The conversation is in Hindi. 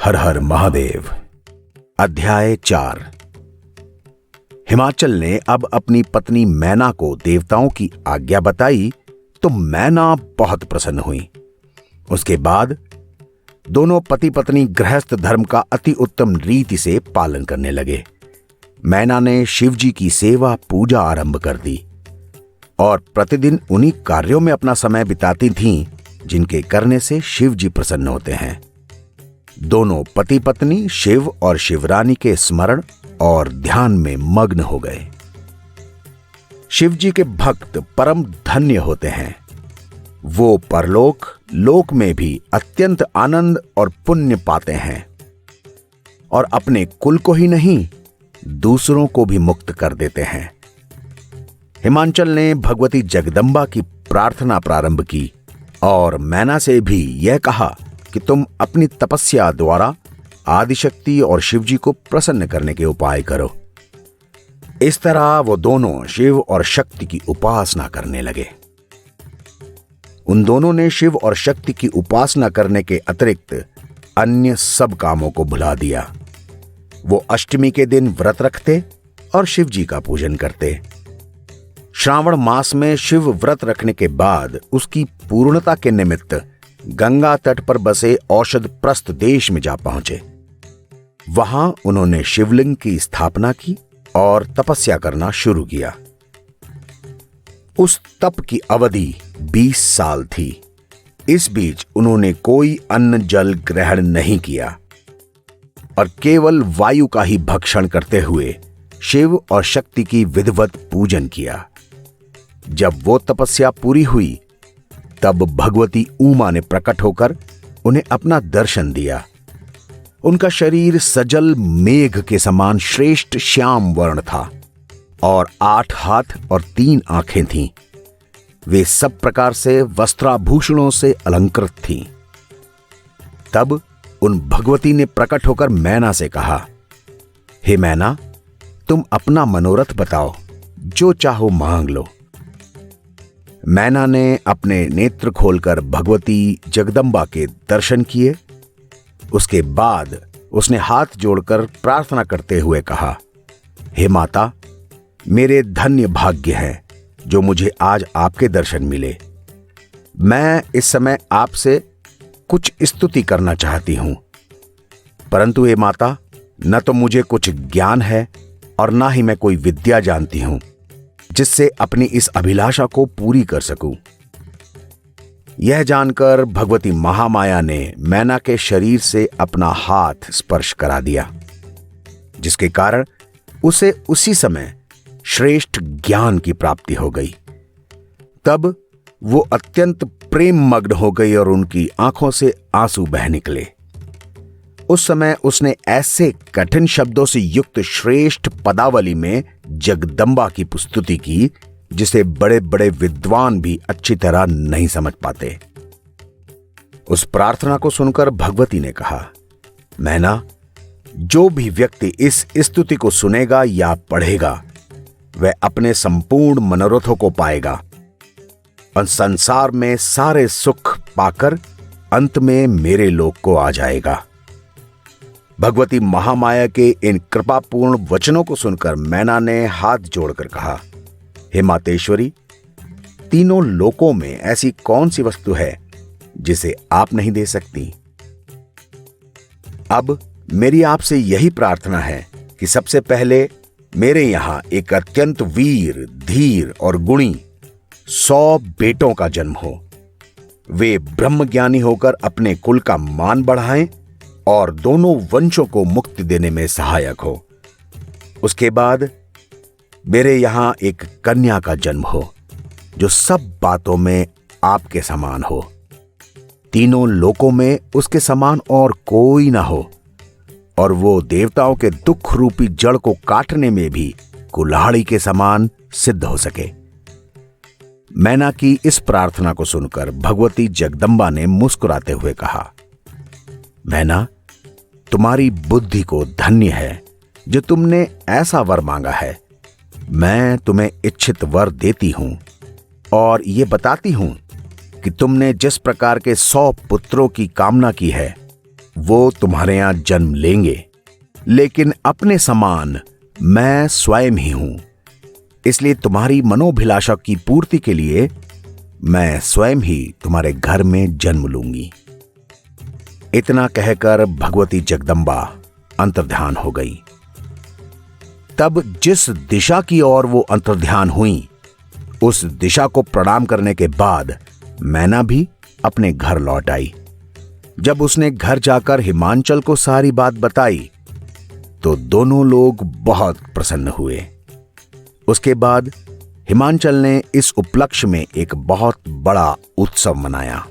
हर हर महादेव। अध्याय 4। हिमाचल ने अब अपनी पत्नी मैना को देवताओं की आज्ञा बताई तो मैना बहुत प्रसन्न हुई। उसके बाद दोनों पति पत्नी गृहस्थ धर्म का अति उत्तम रीति से पालन करने लगे। मैना ने शिवजी की सेवा पूजा आरंभ कर दी और प्रतिदिन उन्हीं कार्यों में अपना समय बिताती थीं जिनके करने से शिवजी प्रसन्न होते हैं। दोनों पति पत्नी शिव और शिवरानी के स्मरण और ध्यान में मग्न हो गए। शिवजी के भक्त परम धन्य होते हैं। वो परलोक लोक में भी अत्यंत आनंद और पुण्य पाते हैं और अपने कुल को ही नहीं दूसरों को भी मुक्त कर देते हैं। हिमाचल ने भगवती जगदम्बा की प्रार्थना प्रारंभ की और मैना से भी यह कहा कि तुम अपनी तपस्या द्वारा आदिशक्ति और शिवजी को प्रसन्न करने के उपाय करो। इस तरह वो दोनों शिव और शक्ति की उपासना करने लगे। उन दोनों ने शिव और शक्ति की उपासना करने के अतिरिक्त अन्य सब कामों को भुला दिया। वो अष्टमी के दिन व्रत रखते और शिवजी का पूजन करते। श्रावण मास में शिव व्रत रखने के बाद उसकी पूर्णता के निमित्त गंगा तट पर बसे औषध प्रस्थ देश में जा पहुंचे। वहां उन्होंने शिवलिंग की स्थापना की और तपस्या करना शुरू किया। उस तप की अवधि 20 साल थी। इस बीच उन्होंने कोई अन्न जल ग्रहण नहीं किया और केवल वायु का ही भक्षण करते हुए शिव और शक्ति की विधिवत पूजन किया। जब वो तपस्या पूरी हुई तब भगवती उमा ने प्रकट होकर उन्हें अपना दर्शन दिया। उनका शरीर सजल मेघ के समान श्रेष्ठ श्याम वर्ण था और 8 हाथ और 3 आंखें थीं। वे सब प्रकार से वस्त्राभूषणों से अलंकृत थीं। तब उन भगवती ने प्रकट होकर मैना से कहा, हे मैना, तुम अपना मनोरथ बताओ, जो चाहो मांग लो। मैना ने अपने नेत्र खोलकर भगवती जगदम्बा के दर्शन किए। उसके बाद उसने हाथ जोड़कर प्रार्थना करते हुए कहा, हे माता, मेरे धन्य भाग्य है जो मुझे आज आपके दर्शन मिले। मैं इस समय आपसे कुछ स्तुति करना चाहती हूं, परंतु हे माता, न तो मुझे कुछ ज्ञान है और ना ही मैं कोई विद्या जानती हूं जिससे अपनी इस अभिलाषा को पूरी कर सकूं। यह जानकर भगवती महामाया ने मैना के शरीर से अपना हाथ स्पर्श करा दिया, जिसके कारण उसे उसी समय श्रेष्ठ ज्ञान की प्राप्ति हो गई। तब वो अत्यंत प्रेम मग्न हो गई और उनकी आंखों से आंसू बह निकले। उस समय उसने ऐसे कठिन शब्दों से युक्त श्रेष्ठ पदावली में जगदम्बा की स्तुति की जिसे बड़े बड़े विद्वान भी अच्छी तरह नहीं समझ पाते। उस प्रार्थना को सुनकर भगवती ने कहा, मैना, जो भी व्यक्ति इस स्तुति को सुनेगा या पढ़ेगा वह अपने संपूर्ण मनोरथों को पाएगा और संसार में सारे सुख पाकर अंत में मेरे लोक को आ जाएगा। भगवती महामाया के इन कृपापूर्ण वचनों को सुनकर मैना ने हाथ जोड़कर कहा, हे मातेश्वरी, तीनों लोकों में ऐसी कौन सी वस्तु है जिसे आप नहीं दे सकती। अब मेरी आपसे यही प्रार्थना है कि सबसे पहले मेरे यहां एक अत्यंत वीर, धीर और गुणी 100 बेटों का जन्म हो। वे ब्रह्मज्ञानी होकर अपने कुल का मान बढ़ाएं और दोनों वंशों को मुक्ति देने में सहायक हो। उसके बाद मेरे यहां एक कन्या का जन्म हो जो सब बातों में आपके समान हो। तीनों लोकों में उसके समान और कोई ना हो और वो देवताओं के दुख रूपी जड़ को काटने में भी कुल्हाड़ी के समान सिद्ध हो सके। मैना की इस प्रार्थना को सुनकर भगवती जगदम्बा ने मुस्कुराते हुए कहा, मैना, तुम्हारी बुद्धि को धन्य है जो तुमने ऐसा वर मांगा है। मैं तुम्हें इच्छित वर देती हूं और ये बताती हूं कि तुमने जिस प्रकार के 100 पुत्रों की कामना की है वो तुम्हारे यहां जन्म लेंगे, लेकिन अपने समान मैं स्वयं ही हूं। इसलिए तुम्हारी मनोभिलाषा की पूर्ति के लिए मैं स्वयं ही तुम्हारे घर में जन्म लूंगी। इतना कहकर भगवती जगदम्बा अंतर्ध्यान हो गई। तब जिस दिशा की ओर वो अंतर्ध्यान हुई, उस दिशा को प्रणाम करने के बाद मैना भी अपने घर लौट आई। जब उसने घर जाकर हिमांचल को सारी बात बताई तो दोनों लोग बहुत प्रसन्न हुए। उसके बाद हिमांचल ने इस उपलक्ष्य में एक बहुत बड़ा उत्सव मनाया।